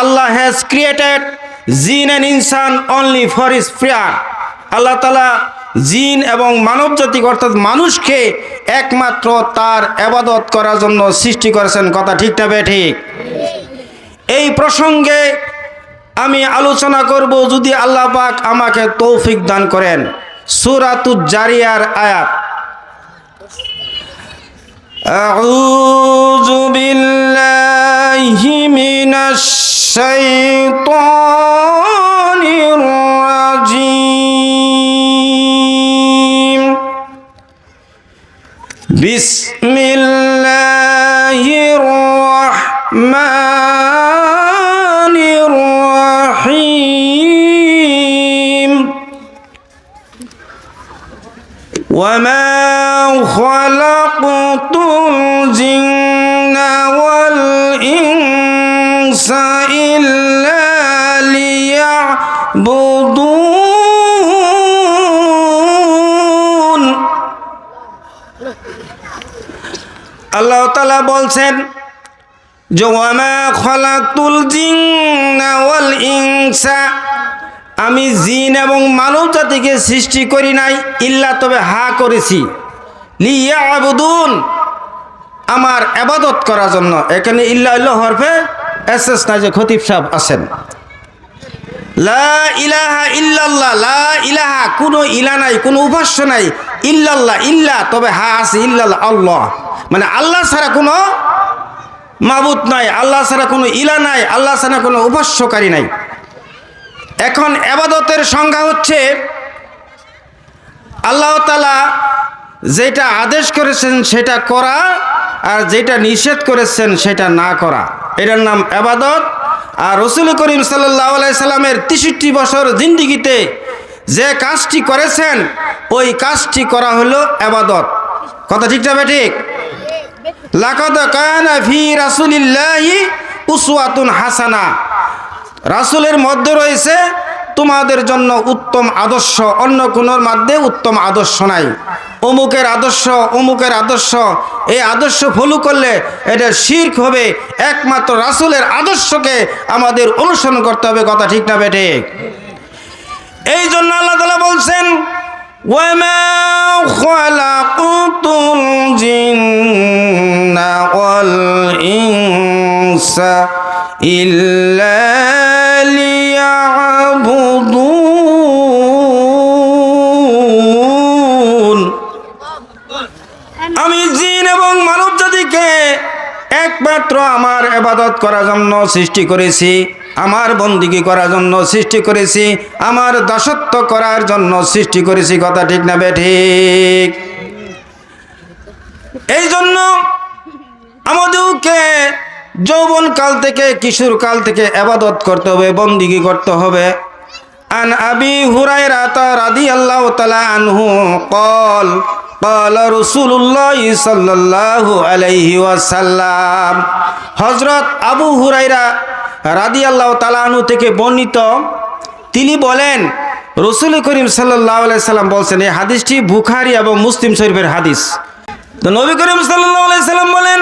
Allah has created jinn and insan only for his prayer. আল্লাহ তাআলা জিন এবং মানব জাতি অর্থাৎ মানুষকে একমাত্র তার ইবাদত করার জন্য সৃষ্টি করেছেন। কথা ঠিক না বেঠিক? এই প্রসঙ্গে আমি আলোচনা করব যদি আল্লাহ পাক আমাকে তৌফিক দান করেন। সূরাতুজ জারিয়ার আয়াত, আউযু বিল্লাহি মিনাশ শাইতানির রাজিম। বিসমিল্লাহির রাহমানির রাহিম। ওয়ামা খালাকতুল জিন্না ওয়াল ইনসা ইল্লা লিয়াবুদুন। আল্লাহ তাআলা বলছেন যে ওয়ামা খালাকতুল জিন্না ওয়াল ইনসা, আমি জিন এবং মানব জাতিকে সৃষ্টি করি নাই ইল্লা তবে হা করেছি লিয়াবুদুন, আমার ইবাদত করার জন্য। এখানে ইল্লা হরফে এসএস না, যে খতিব সাহেব আছেন। লা ইলাহা ইল্লাল্লাহ, লা ইলাহা, কোনো ইলা নাই, কোনো উপাস্য নাই, ইল্লাল্লাহ, ইল্লা তবে হা আছে, ইল্লাল্লাহ আল্লাহ, মানে আল্লাহ ছাড়া কোনো মাবুদ নাই, আল্লাহ ছাড়া কোনো ইলা নাই, আল্লাহ ছাড়া কোনো উপাস্যকারী নাই। এখন ইবাদতের সংজ্ঞা হচ্ছে আল্লাহ তাআলা যেটা আদেশ করেছেন সেটা করা, আর যেটা নিষেধ করেছেন সেটা না করা, এটার নাম ইবাদত। আর রাসূল করিম সাল্লাল্লাহু আলাইহি সাল্লামের 63 বছর জিন্দেগিতে যে কাজটি করেছেন ওই কাজটি করা হলো ইবাদত। কথা ঠিক না ঠিক? লাকাদ কানা ফি রাসূলিল্লাহি উসওয়াতুন হাসানা, রাসূলের মধ্যে রয়েছে তোমাদের জন্য উত্তম আদর্শ, অন্য কোনোর মধ্যে উত্তম আদর্শ নাই। অমুকের আদর্শ, অমুকের আদর্শ, এই আদর্শ ফলো করলে এটা শিরক হবে। একমাত্র রাসূলের আদর্শকে আমাদের অনুসরণ করতে হবে। কথা ঠিক না বেঠিক? এই জন্য আল্লাহ তাআলা বলছেন ওয়ামা খালাকতুল জিন্না ওয়াল ইনসা ইল্লা লিয়াবুদুন, আমি জিন এবং মানব জাতিকে একমাত্র আমার ইবাদত করার জন্য সৃষ্টি করেছি, আমার বন্দিগি করার জন্য সৃষ্টি করেছি, আমার দাসত্ব করার জন্য সৃষ্টি করেছি। কথা ঠিক না বেঠিক? এই জন্য আমাদেরকে যৌবন কাল থেকে, কিশোর কাল থেকে ইবাদত করতে হবে, বন্দিগি করতে হবে। আন আবি হুরায়রা রাদিয়াল্লাহু তাআলা আনহু قال قال رسول الله সাল্লাল্লাহু আলাইহি ওয়াসাল্লাম, হযরত আবু হুরায়রা রাদিয়াল্লাহু তাআলা আনহু থেকে বর্ণিত, তিনি বলেন রাসূল করিম সাল্লাল্লাহু আলাইহি সাল্লাম বলেন, এই হাদিসটি বুখারী এবং মুসলিম শরীফের হাদিস। তো নবী করিম সাল্লাল্লাহু আলাইহি সাল্লাম বলেন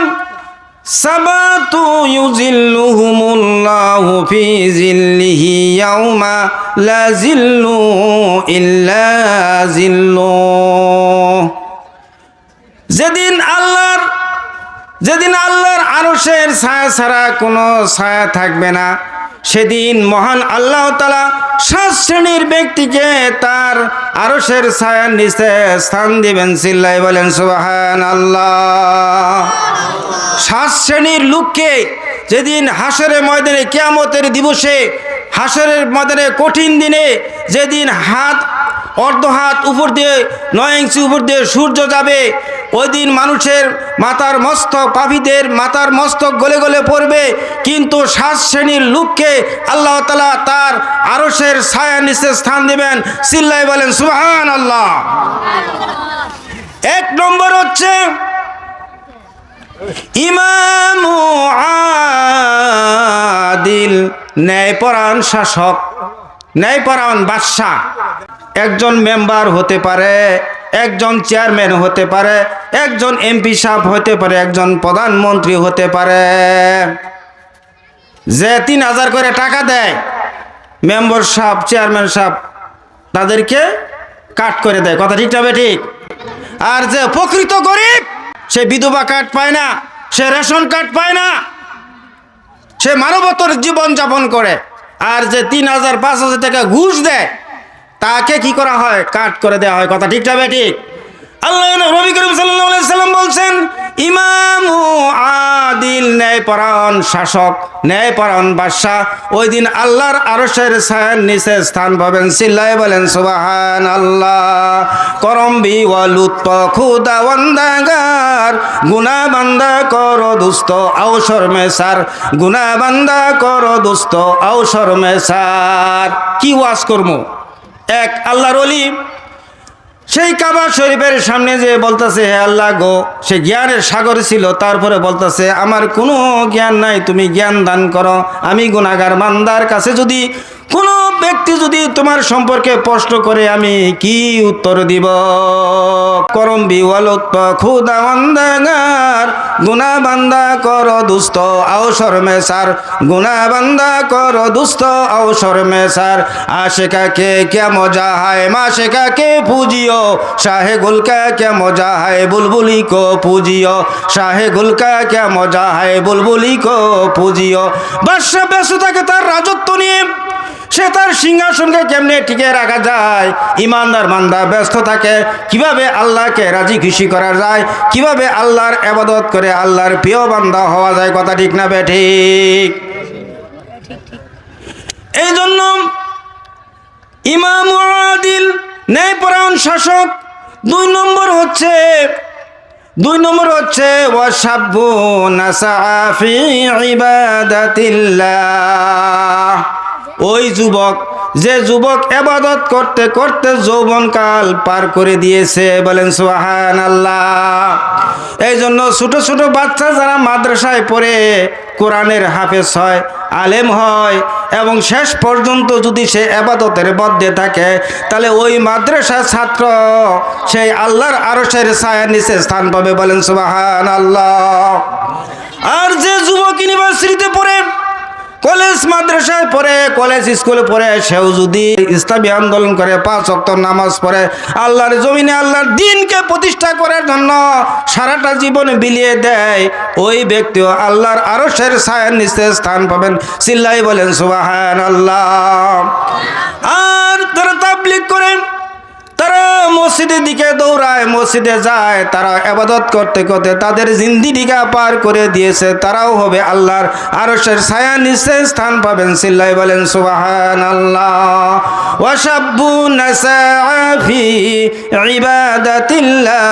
সাবাতু ইউজিল্লুহুমুল্লাহু ফি জিল্লিহি ইয়াউমা লা জিল্লু ইল্লা জিল্লুহ, যেদিন আল্লাহর আরশের ছায়া ছাড়া কোনো ছায়া থাকবে না, সেদিন মহান আল্লাহ তাআলা 7 শ্রেণীর ব্যক্তিকে তার আরশের ছায়ার নিচে স্থান দিবেন। চিল্লাই বলেন সুবহানাল্লাহ। 7 শ্রেণীর লোককে যেদিন হাসরের ময়দানে, কিয়ামতের দিবসে, হাসরের ময়দানে কঠিন দিনে, যেদিন অর্ধ হাত উপর দিয়ে 9 ইঞ্চি উপর দিয়ে সূর্য যাবে, ওই দিন মানুষের মাথার মস্তক, পাপীদের মাথার মস্তক গলে গলে পড়বে। কিন্তু 7 শ্রেণীর লোককে আল্লাহ তাআলা তার আরশের ছায়ার নিচে স্থান দিবেন। চিল্লাই বলেন সুবহানাল্লাহ। 1 নম্বর হচ্ছে ইমামু আদিল, ন্যায়পরায়ণ শাসক, ন্যায়পরায়ণ বাদশাহ। একজন মেম্বার হতে পারে, একজন চেয়ারম্যান হতে পারে, একজন এমপি সাহেব হতে পারে, একজন প্রধানমন্ত্রী হতে পারে। যে 3000 করে টাকা দেয় মেম্বার সাহেব চেয়ারম্যান সাহেব তাদেরকে কাট করে দেয়, কথা ঠিক না ঠিক? আর যে প্রকৃত গরিব সে বিধবা কার্ড পায় না, সে রেশন কার্ড পায় না, সে মানবতর জীবন যাপন করে। আর যে 3000 5000 টাকা ঘুষ দেয় তাকে কি করা হয়? কাট করে দেওয়া হয়, কথা ঠিক না ঠিক? আল্লাহ নবী করিম সাল্লাল্লাহু আলাইহি সাল্লাম বলছেন, ইমাম আদিল, ন্যায়পরায়ণ শাসক, ন্যায়পরায়ণ বাদশা ওই দিন আল্লাহর আরশের ছায়ার নিচে স্থান পাবেন। চিল্লায়ে বলেন সুবহানাল্লাহ। করম বি ওয়া লুৎফ খুদা বান্দাগার, গুনাহ বান্দা করো দুস্ত আও শর্মে সার, গুনাহ বান্দা করো দুস্ত আও শর্মে সার। কি ওয়াজ করবো? এক আল্লাহর ওলি সেই কাবা শরীফের সামনে যে বলতেছে, হে আল্লাহ গো, সে জ্ঞানের সাগর ছিল, তারপরে বলতেছে আমার কোনো জ্ঞান নাই, তুমি জ্ঞান দান করো। আমি গুনাহগার বান্দার কাছে যদি কোনো ব্যক্তি যদি তোমার সম্পর্কে প্রশ্ন করে আমি কি উত্তর দিব? করম বিওয়ালত খুদা বান্দাগার, গুনাহ বান্দা করো দুস্ত আও শর্মে সার, গুনাহ বান্দা করো দুস্ত আও শর্মে সার। আশিকা কে क्या मजा है माशिका के पूजियो, शाहे गुल का क्या मजा है बुलबुली को पूजियो, शाहे गुल का क्या मजा है बुलबुली को पूजियो। বাদশা ব্যস্ত থাকে তার রাজত্ব নিয়ে, সে তার সিংহাসনকে কেমনে টিকে রাখা যায়। ইমানদার বান্দা ব্যস্ত থাকে কিভাবে আল্লাহকে রাজি খুশি করা যায়, কিভাবে আল্লাহর ইবাদত করে আল্লাহর প্রিয় বান্দা হওয়া যায়, কথা ঠিক না ঠিক? এই জন্য ইমাম আদিল, ন্যায়পরায়ণ শাসক। দুই নম্বর হচ্ছে ওয়াসাব্বু নাসআ ফি ইবাদাতিল্লাহ। ওই যুবক, যে যুবক ইবাদত করতে করতে যৌবনকাল পার করে দিয়েছে, বলেন সুবহানাল্লাহ। এই জন্য ছোট ছোট বাচ্চা যারা মাদ্রাসায় পড়ে কোরআনের হাফেজ হয়, আলেম হয় এবং শেষ পর্যন্ত যদি সে ইবাদতের মধ্যে থাকে, তাহলে ওই মাদ্রাসার ছাত্র সেই আল্লাহর আরশের ছায়ার নিচে স্থান পাবে, বলেন সুবহানাল্লাহ। আর যে যুবক ইউনিভার্সিটিতে পড়ে, কলেজ মাদ্রাসায় পড়ে, কলেজ স্কুলে পড়ে, সেও যদি ইসলামী আন্দোলন করে, 5 ওয়াক্ত নামাজ পড়ে, আল্লাহর জমিনে আল্লাহর দ্বীনকে প্রতিষ্ঠা করার জন্য সারাটা জীবন বিলিয়ে দেয়, ওই ব্যক্তিও আল্লাহর আরশের ছায়ার নিচে স্থান পাবেন। চিল্লাই বলেন সুবহানাল্লাহ। আর তারা তাবলীগ করে, তারা মসজিদের দিকে দৌড়ায়, মসজিদে যায়, তারা ইবাদত করতে করতে তাদের জিন্দেগিটা পার করে দিয়েছে, তারাও হবে আল্লাহর আরশের ছায়ার নিচে স্থান পাবেন। চিল্লাই বলেন সুবহানাল্লাহ। ওয়াসাব্বু নাসআ ফি ইবাদাতিল্লাহ।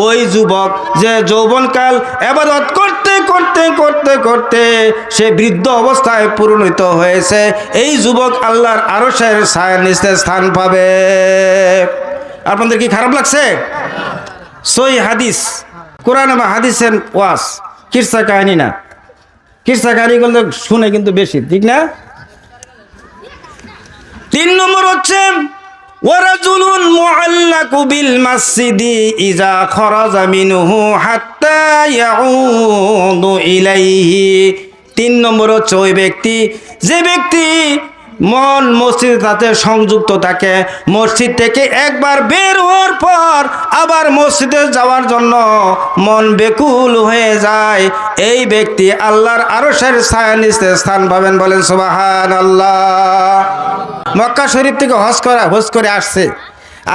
ওই যুবক যে যৌবনকাল ইবাদত করতে করতে করতে করতে সে বৃদ্ধ অবস্থায় পরিণত হয়েছে, এই যুবক আল্লাহর আরশের ছায়ার নিচে স্থান পাবে। আপনাদের কি খারাপ লাগছে? সহিহ হাদিস, কোরআন বা হাদিসের ওয়াজ, কিসসা কাহিনী না। কিসসা কাহিনী করলে শুনে কিন্তু বেশি, ঠিক না? 3 নম্বর হচ্ছে ওয়ারাজুলুন মুআল্লাকু বিল মাসজিদি ইজা খরাজা মিনহু হাত্তা ইয়াউদু ইলাইহি। 3 নম্বর হচ্ছে ওই ব্যক্তি, যে ব্যক্তি মন মসজিদের সাথে সংযুক্ত থাকে, মসজিদ থেকে একবার বের হওয়ার পর আবার মসজিদে যাওয়ার জন্য মন বেকুল হয়ে যায়, এই ব্যক্তি আল্লাহর আরশের ছায়ার নিচে স্থান পাবেন, বলেন সুবহানাল্লাহ। মক্কা শরীফ থেকে হজ করে আসছে,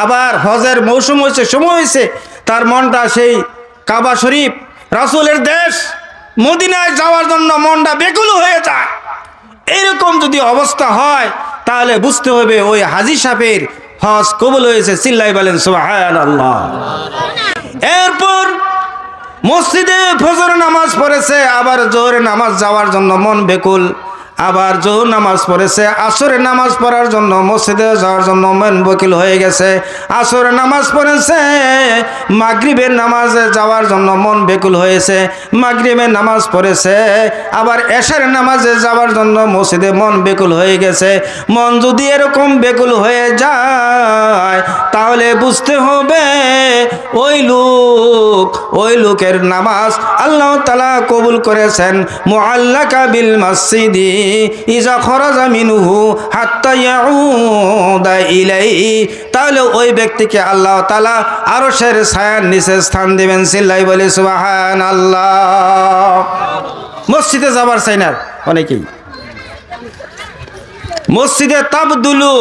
আবার হজের মৌসুম হয়েছে, সময় হয়েছে, তার মনটা সেই কাবা শরীফ রাসূলের দেশ মদিনায় যাওয়ার জন্য মনটা বেকুল হয়ে যায়। এইরকম যদি অবস্থা হয় তাহলে বুঝতে হবে ওই হাজী সাহেবের হজ কবুল হয়েছে। চিল্লাই বলেন সুবহানাল্লাহ। এরপর মসজিদে ফজর নামাজ পড়েছে, আবার জোহরের নামাজ যাওয়ার জন্য মন বেকুল, আবার জোহর নামাজ পড়েছে, আসরের নামাজ পড়ার জন্য মসজিদে যাওয়ার জন্য মন বকিল হয়ে গেছে, আসরের নামাজ পড়েছে, মাগরিবের নামাজে যাওয়ার জন্য মন বেকুল হয়েছে, মাগরিবের নামাজ পড়েছে, আবার এশার নামাজে যাওয়ার জন্য মসজিদে মন বেকুল হয়ে গেছে। মন যদি এরকম বেকুল হয়ে যায় তাহলে বুঝতে হবে ওই লোকের নামাজ আল্লাহ তাআলা কবুল করেছেন। মুআল্লাকা বিল মসজিদি ইজা খরাজা মিনহু হাত্তা ইয়াউদা ইলাইহি, তাহলে ওই ব্যক্তিকে আল্লাহ তাআলা আরশের ছায়ার নিচে স্থান দিবেন। চিল্লাই বলি সুবহানাল্লাহ। মসজিদে যাবার চাই না অনেকেই, মসজিদে তাবদুলু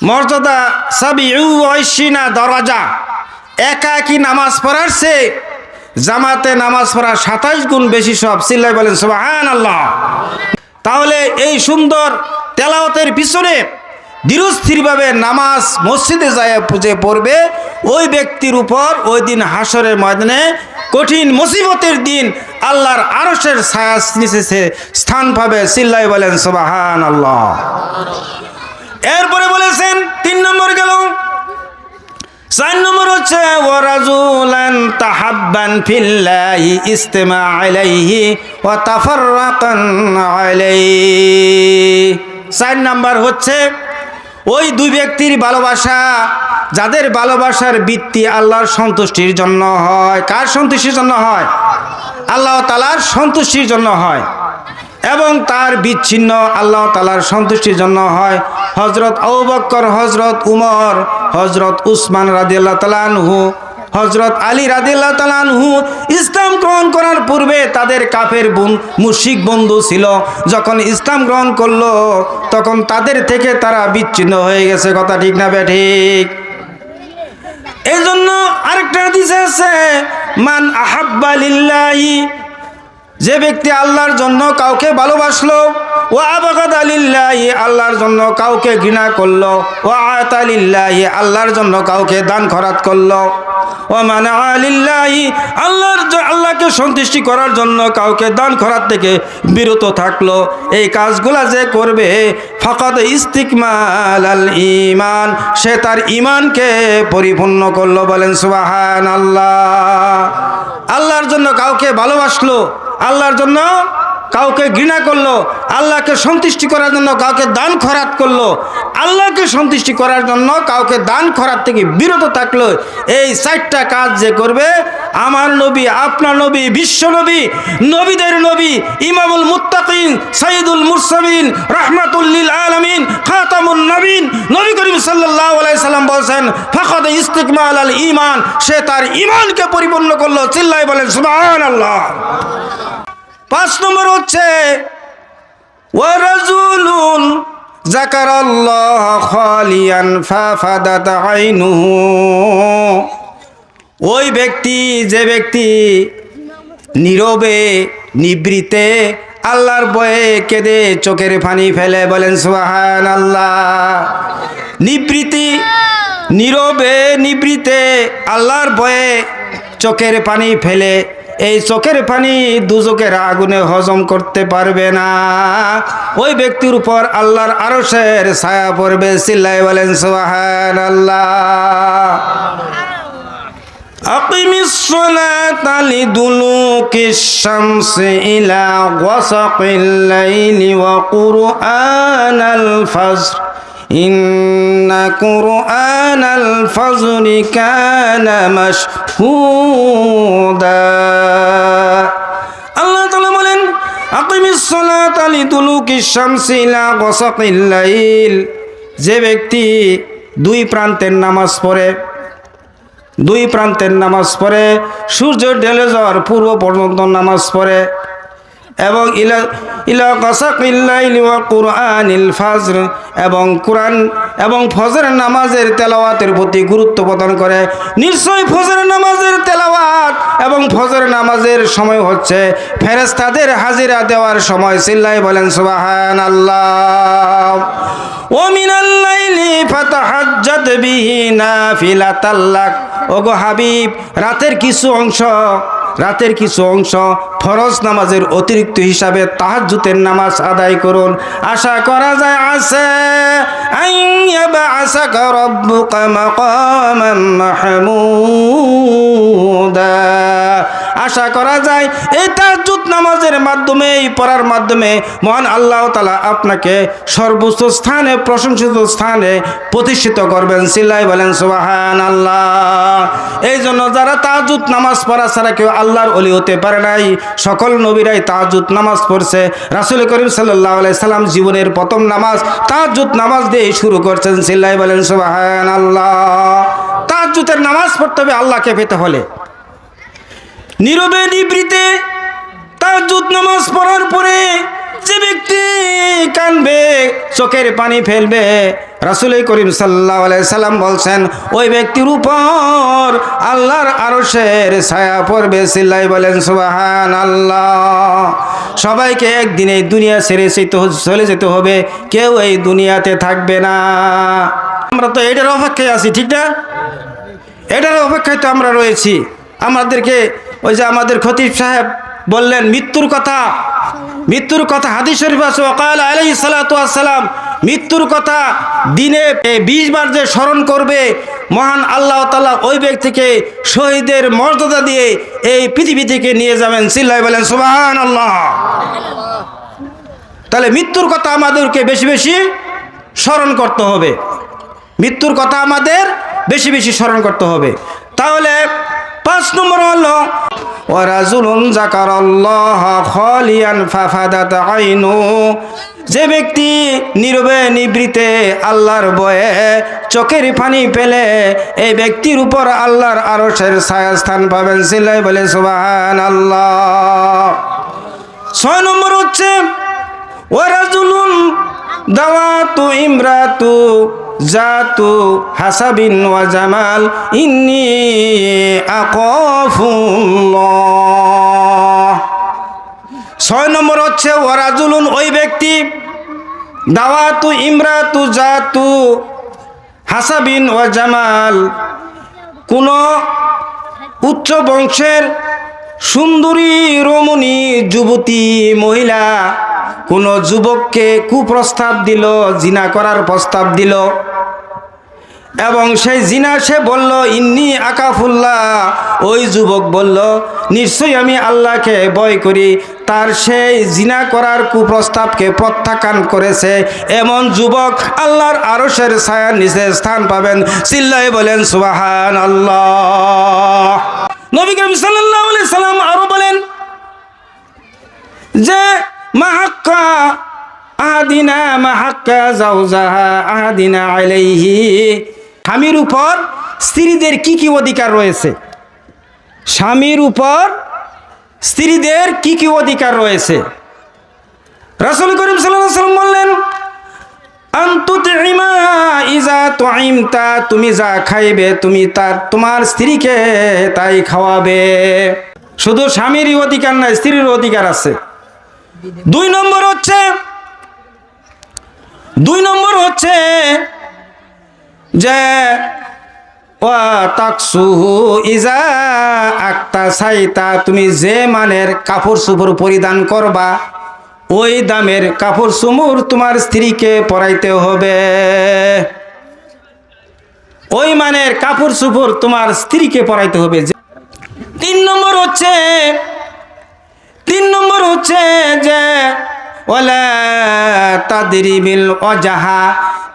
মর্যাদা সাবিউ ওয়াইশিনা দরাজা, একা একই নামাজ পড়ার চেয়ে জামাতে নামাজ পড়া 27 গুণ বেশি সব। চিল্লাই বলেন সুবহানাল্লাহ। তাহলে এই সুন্দর তেলাওয়াতের পিছনে ধীরস্থিরভাবে নামাজ মসজিদে যায় পুজো পড়বে, ওই ব্যক্তির উপর ওই দিন হাসরের ময়দানে কঠিন মুসিবতের দিন আল্লাহর আরশের ছায়া নিচে স্থান পাবে। চিল্লাই বলেন সুবহানাল্লাহ। এরপরে বলেছেন 3 নম্বর গেল। 4 নম্বর হচ্ছে ওয়ারাজুলান তাহাব্বান ফিল্লাহি ইস্তিমা আলাইহি ওয়া তাফাররাকান আলাইহি। 4 নম্বর হচ্ছে ওই দুই ব্যক্তির ভালোবাসা, যাদের ভালোবাসার ভিত্তি আল্লাহর সন্তুষ্টির জন্য হয়। কার সন্তুষ্টির জন্য হয়? আল্লাহ তাআলার সন্তুষ্টির জন্য হয়, এবং তার বিচ্ছিন্ন আল্লাহ তাআলার সন্তুষ্টির জন্য হয়। হযরত আবু বকর, হযরত উমর, হযরত উসমান রাদিয়াল্লাহু তাআলা আনহু, হযরত আলী রাদিয়াল্লাহু তাআলা আনহু ইসলাম গ্রহণ করার পূর্বে তাদের কাফের মুশরিক বন্ধু ছিল। যখন ইসলাম গ্রহণ করলো তখন তাদের থেকে তারা বিচ্ছিন্ন হয়ে গেছে। কথা ঠিক না বেঠিক? এই জন্য আরেকটা হাদিসে আছে, মান আহাব্বা লিল্লাহি, যে ব্যক্তি আল্লাহর জন্য কাউকে ভালোবাসলো, ও আবাগাদা লিল্লাহি, আল্লাহর জন্য কাউকে ঘৃণা করলো, ও আতা লিল্লাহি, আল্লাহর জন্য কাউকে দান খয়রাত করলো, ও মানা লিল্লাহি, আল্লাহকে সন্তুষ্টি করার জন্য কাউকে দান খয়রাত থেকে বিরত থাকলো, এই কাজগুলা যে করবে ফাকাদ ইস্তিকমাল আল ঈমান, সে তার ঈমানকে পরিপূর্ণ করলো। বলেন সুবহানাল্লাহ। আল্লাহর জন্য কাউকে ভালোবাসলো, আল্লাহর জন্য কাউকে ঘৃণা করলো, আল্লাহকে সন্তুষ্টি করার জন্য কাউকে দান খয়রাত করলো, আল্লাহকে সন্তুষ্টি করার জন্য কাউকে দান খয়রাত থেকে বিরত থাকলো, এই 4টা কাজ যে করবে, আমার নবী, আপনার নবী, বিশ্ব নবী, নবীদের নবী, ইমামুল মুত্তাকিন, সাইয়্যিদুল মুরসালিন, রাহমাতুল লিল আলামিন, খাতামুন নবীন, নবী করিম সাল্লাল্লাহু আলাইহি সাল্লাম বলেন ফাকাদ ইস্তিকমাল আল ঈমান, সে তার ঈমানকে পরিপূর্ণ করলো। চিল্লায় বলেন সুবহানাল্লাহ। 5 নম্বর হচ্ছে ওয়ারাজুলুন যাকারাল্লাহ খালিয়ান ফাফাদাত আইনুহু, ওই ব্যক্তি, যে ব্যক্তি নীরবে নিবৃতে আল্লাহর ভয়ে কেঁদে চোখের পানি ফেলে। বলেন সুবহানাল্লাহ। নিবৃতি, নীরবে নিবৃতে আল্লাহর ভয়ে চোখের পানি ফেলে, এই চোখের পানি দুজকের আগুনে হজম করতে পারবে না, ওই ব্যক্তির উপর আল্লাহর আরশের ছায়া পড়বে। চিল্লায় বলেন সুবহানাল্লাহ। আকিমিস সালাতা লিদুলুকিশ শামসি ইলা ওয়াসাকিল লাইলি ওয়া কুরআনাল ফাজর ইন্না কুরআনাল ফাজরি কানা মাশহুদা। আল্লাহ তাআলা বলেন আকিমিস সালাতা লিদুলুকিশ শামসি ইলা ওয়াসাকিল লাইল, যে ব্যক্তি 2 প্রান্তের নামাজ পড়ে, 2 প্রান্তের নামাজ পড়ে, সূর্য ঢলে যাওয়ার পূর্ব পর্যন্ত নামাজ পড়ে, এবং ইলা গাসাকিল লাইলি ওয়া কুরআনিল ফাজর, এবং কোরআন এবং ফজরের নামাজের তেলাওয়াতের প্রতি গুরুত্ব প্রদান করে। নিশ্চয়ই ফজরের নামাজের তেলাওয়াত এবং ফজরের নামাজের সময় হচ্ছে ফেরেশতাদের হাজিরা দেওয়ার সময়। চিল্লায় বলেন সুবহানাল্লাহ। ওয়া মিনাল লাইলি ফাতাহাজ্জাত বিহি নাফিলাতাল লাক, ওগো হাবিব, রাতের কিছু অংশ রাতের কিছু অংশ ফরজ নামাজের অতিরিক্ত হিসাবে তাহাজ্জুদের নামাজ আদায় করুন। আশা করা যায় আছে আইয়াবাসাকা রাব্বুকা মাকামান মাহমুদা, আশা করা যায় এই তাহাজ্জুদ নামাজের মাধ্যমে, এই পড়ার মাধ্যমে মহান আল্লাহ তাআলা আপনাকে সর্বোচ্চ স্থানে, প্রশংসিত স্থানে প্রতিষ্ঠিত করবেন। চিল্লায় বলেন সুবহানাল্লাহ। এই জন্য যারা তাহাজ্জুদ নামাজ পড়া ছাড়া কেউ আল্লাহর ওলি হতে পারে নাই, সকল নবীরাই তাহাজ্জুদ নামাজ পড়ছে। রাসূল করিম সাল্লাল্লাহু আলাইহি সাল্লাম জীবনের প্রথম নামাজ তাহাজ্জুদ নামাজ দিয়ে শুরু করছেন। চিল্লায় বলেন সুবহানাল্লাহ। তাহাজ্জুদের নামাজ পড়তে হবে আল্লাহকে পেতে হলে। নীরবে নিভৃতে তাহাজ্জুদ নামাজ পড়ার পরে যে ব্যক্তি কাঁদবে, চোখের পানি ফেলবে, রাসূল করিম সাল্লাল্লাহু আলাইহি সাল্লাম বলছেন ওই ব্যক্তির উপর আল্লাহর আরশের ছায়া পড়বে। চিল্লাই বলেন সুবহানাল্লাহ। সবাইকে একদিন এই দুনিয়া ছেড়ে চলে যেতে হবে, কেউ এই দুনিয়াতে থাকবে না। আমরা তো এটার অপেক্ষায় আছি, ঠিক না? এটার অপেক্ষায় তো আমরা রয়েছি। আমাদেরকে ওই যে আমাদের খতিব সাহেব বললেন মৃত্যুর কথা, মৃত্যুর কথা হাদিস শরীফ আছে, ওয়াকাল আলাইহিস সালাতু ওয়াস সালাম, মৃত্যুর কথা দিনে 20 বার যে স্মরণ করবে, মহান আল্লাহ তাআলা ওই ব্যক্তিকে শহীদের মর্যাদা দিয়ে এই পৃথিবী থেকে নিয়ে যাবেন। চিল্লায় বলেন সুবহানাল্লাহ। তাহলে মৃত্যুর কথা আমাদেরকে বেশি বেশি স্মরণ করতে হবে, মৃত্যুর কথা আমাদের বেশি বেশি স্মরণ করতে হবে। তাহলে 5 নম্বর হলো ওয়ারাজুলুন যাকারাল্লাহা খালিয়ান ফাফাদাত আইনু, যে ব্যক্তি নীরবে নিভৃতে আল্লাহর ভয়ে চোখের পানি পেলে এই ব্যক্তির উপর আল্লাহর আরশের ছায়াস্থান পাবেন। চিল্লাই বলে সুবহানাল্লাহ। 6 নম্বর হচ্ছে ওয়ারাজুলুন দাওয়াতু ইমরাতু জাতু হাসাবিন ওয়া জামাল ইন্নী আকাফুল্লাহ। 6 নম্বর হচ্ছে ওয়ারাজুলুন, ওই ব্যক্তি দাওয়াতু ইমরাতু জাতু হাসাবিন ওয়া জামাল, কোন উচ্চ বংশের সুন্দরী রমণী যুবতী মহিলা কোন যুবককে কুপ্রস্তাব দিল, জিনা করার প্রস্তাব দিল, এবং সেই জিনা সে বলল ইন্নী আকাফুল্লাহ, ওই যুবক বলল নিশ্চয়ই আমি আল্লাহকে ভয় করি, তার সেই জিনা করার কুপ্রস্তাবকে প্রত্যাখ্যান করেছে, এমন যুবক আল্লাহর আরশের ছায়ার নিচে স্থান পাবেন। চিল্লায় বলেন সুবহানাল্লাহ। নবী করিম সাল্লাল্লাহু আলাইহি সাল্লাম আরো বলেন যে মাহাক্কা আহাদিনা মাহাক্কা জাওজাহা আহাদিনা আলাইহি, স্বামীর উপর স্ত্রীদের কি কি অধিকার রয়েছে, স্বামীর উপর স্ত্রীদের কি কি অধিকার রয়েছে। রাসূল করিম সাল্লাল্লাহু আলাইহি ওয়াসাল্লাম বললেন আনতুতিমা ইজা তুইমতা, তুমি যা খাইবে তুমি তোমার স্ত্রীকে তাই খাওয়াবে। শুধু স্বামীরই অধিকার নাই, স্ত্রীর অধিকার আছে। 2 নম্বর হচ্ছে যে ওয়া তাকসুহু ইজা আকতাসাইতা, তুমি যে মানের কাপড় চোপড় পরিধান করবা ওই দামের কাপড় চোপড় তোমার স্ত্রীকে পরাইতে হবে, ওই মানের কাপড় চোপড় তোমার স্ত্রীকে পরাইতে হবে। 3 নম্বর হচ্ছে যে ওয়ালা তাদরিবিল ওয়াজহা,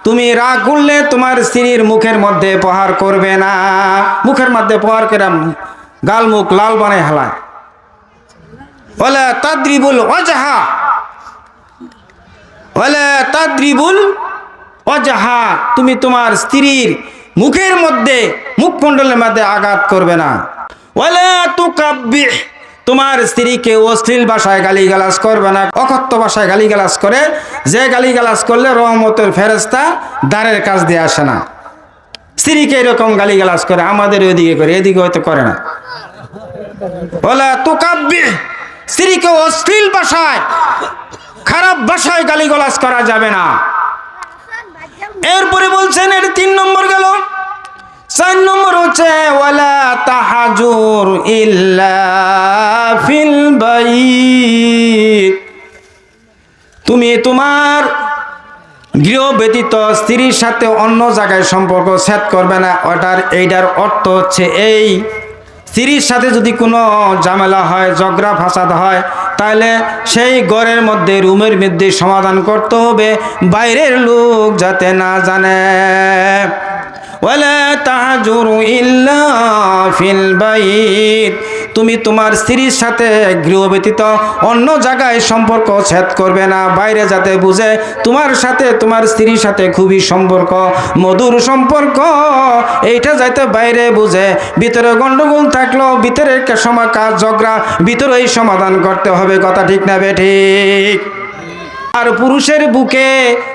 তুমি রাগ করলে তোমার স্ত্রীর মুখের মধ্যে প্রহার করবে না, মুখের মধ্যে প্রহার করে গাল মুখ লাল বানায় হালায়। ওয়ালা তাদরিবুল ওয়াজহা, ওয়ালা তাদরিবুল ওয়াজহা, তুমি তোমার স্ত্রীর মুখের মধ্যে, মুখমণ্ডলের মধ্যে আঘাত করবে না। ওয়ালা তুকাব্বিহ, তোমার স্ত্রীকে অশ্লীল ভাষায় গালিগালাজ করবে না, অকথ্য ভাষায় গালিগালাজ করে, যে গালিগালাজ করলে রহমতের ফেরেশতা দ্বারের কাছ দিয়ে আসে না। স্ত্রীকে এরকম গালিগালাজ করে, আমাদের ওইদিকে করে, এদিকে হয়তো করে না। ওয়ালা তুকাব্বিহ, স্ত্রীকে অশ্লীল ভাষায়, খারাপ ভাষায় গালিগালাজ করা যাবে না। এরপরে বলছেন এর 3 নম্বর গেল 4 নম্বর হচ্ছে ওয়ালা তাহাজুর ইল্লা ফিল বাইত, তুমি তোমার গৃহ ব্যতীত স্ত্রীর সাথে অন্য জায়গায় সম্পর্ক ছেদ করবে না। এইটার অর্থ হচ্ছে এই, স্ত্রীর সাথে যদি কোনো ঝামেলা হয়, ঝগড়া ফাসাদ হয়, তাহলে সেই ঘরের মধ্যে রুমের মধ্যে সমাধান করতে হবে, বাইরের লোক যাতে না জানে। ওয়ালা তাহাজুরু ইল্লা ফিল বাইত, তুমি তোমার স্ত্রীর সাথে গৃহ ব্যতীত অন্য জায়গায় সম্পর্ক ছেদ করবে না, বাইরে যাতে বুঝে তোমার সাথে তোমার স্ত্রীর সাথে খুবই সম্পর্ক, মধুর সম্পর্ক, এইটা যাতে বাইরে বুঝে। ভিতরে গন্ডগোল থাকলেও ভিতরের কাজ ঝগড়া ভিতরেই সমাধান করতে হবে। কথা ঠিক না বেঠিক? আর পুরুষের বুকে,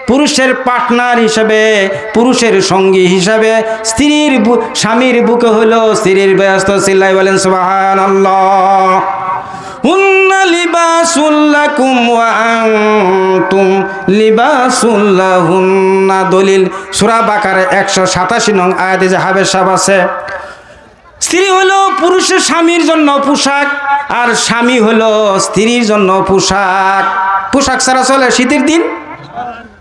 পুরুষের পার্টনার হিসাবে, পুরুষের সঙ্গী হিসাবে স্বামীর বুকে হলো স্ত্রীর ব্যস্ত। চিল্লাই বলেন সুবহানাল্লাহ। হুন্না লিবাসুল লাকুম ওয়া আনতুম লিবাসুল লাহুন্না। দলিল সূরা বাকারা 187 নং আয়াতে যে হাবেশাব আছে। স্ত্রী হলো পুরুষের স্বামীর জন্য পোশাক, আর স্বামী হলো স্ত্রীর জন্য পোশাক। পোশাক ছাড়া চলে? শীতের দিন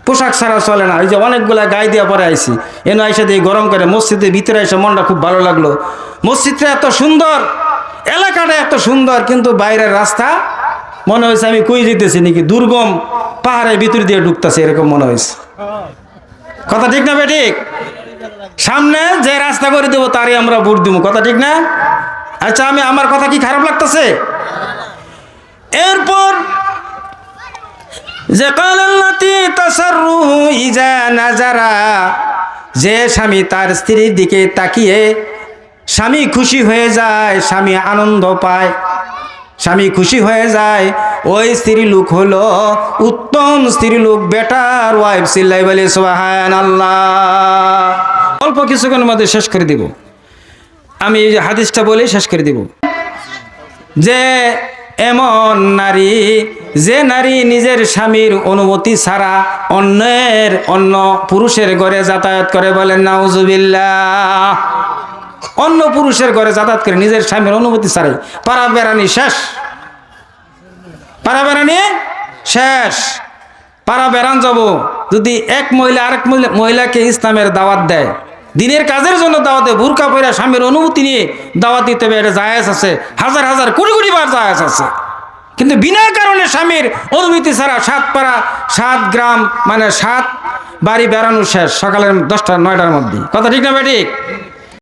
পোশাক ছাড়া চলে না। এই যে অনেকগুলা গায়ে দিয়ে পরে আইছি, এনে আইসা দিয়ে গরম করে মসজিদের ভিতরে এসে মনটা খুব ভালো লাগলো। মসজিদটা এত সুন্দর, এলাকাটা এত সুন্দর, কিন্তু বাইরের রাস্তা মনে হয়েছে আমি কই যেতেছি নাকি, দুর্গম পাহাড়ের ভিতর দিয়ে ঢুকতেছে, এরকম মনে হয়েছে। কথা ঠিক না বেঠিক? সামনে যে রাস্তা করে দেবো তারই আমরা ভোট দিব। কথা ঠিক না? আচ্ছা, আমার কথা কি খারাপ লাগতেছে? এরপর যে কালাল্লাতি তাসাররুহু ইজা নাজারা, যে স্বামী তার স্ত্রীর দিকে তাকিয়ে স্বামী খুশি হয়ে যায়, স্বামী আনন্দ পায়, স্বামী খুশি হয়ে যায়, ওই স্ত্রী লোক হলো উত্তম স্ত্রী লোক, বেটার ওয়াইফ। চিল্লাই বলে সুবহানাল্লাহ। অল্প কিছুক্ষণের মধ্যে শেষ করে দিব, আমি এই যে হাদিসটা বলে শেষ করে দিব। যে এমন নারী, যে নারী নিজের স্বামীর অনুমতি ছাড়া অন্য পুরুষের ঘরে যাতায়াত করে, বলেন নাউজুবিল্লাহ। অন্য পুরুষের ঘরে যাতায়াত করে নিজের স্বামীর অনুমতি ছাড়াই, পাড়া বেড়ানি শেষ, পাড়া বেড়ানি শেষ। পাড়া বেড়ান যাব, যদি এক মহিলা আরেক মহিলাকে ইসলামের দাওয়াত দেয়, দিনের কাজের জন্য দাওয়াতে, বুরকা পরে স্বামীর অনুমতি নিয়ে দাওয়াত দিতে হবে, এটা জায়েজ আছে, হাজার হাজার কোটি কোটি বার জায়েজ আছে। কিন্তু বিনা কারণে স্বামীর অনুমতি ছাড়া 7 পাড়া 7 গ্রাম মানে 7 বাড়ি বেড়ানো শেষ, সকালের 10টা 9টার মধ্যে। কথা ঠিক না বেঠিক?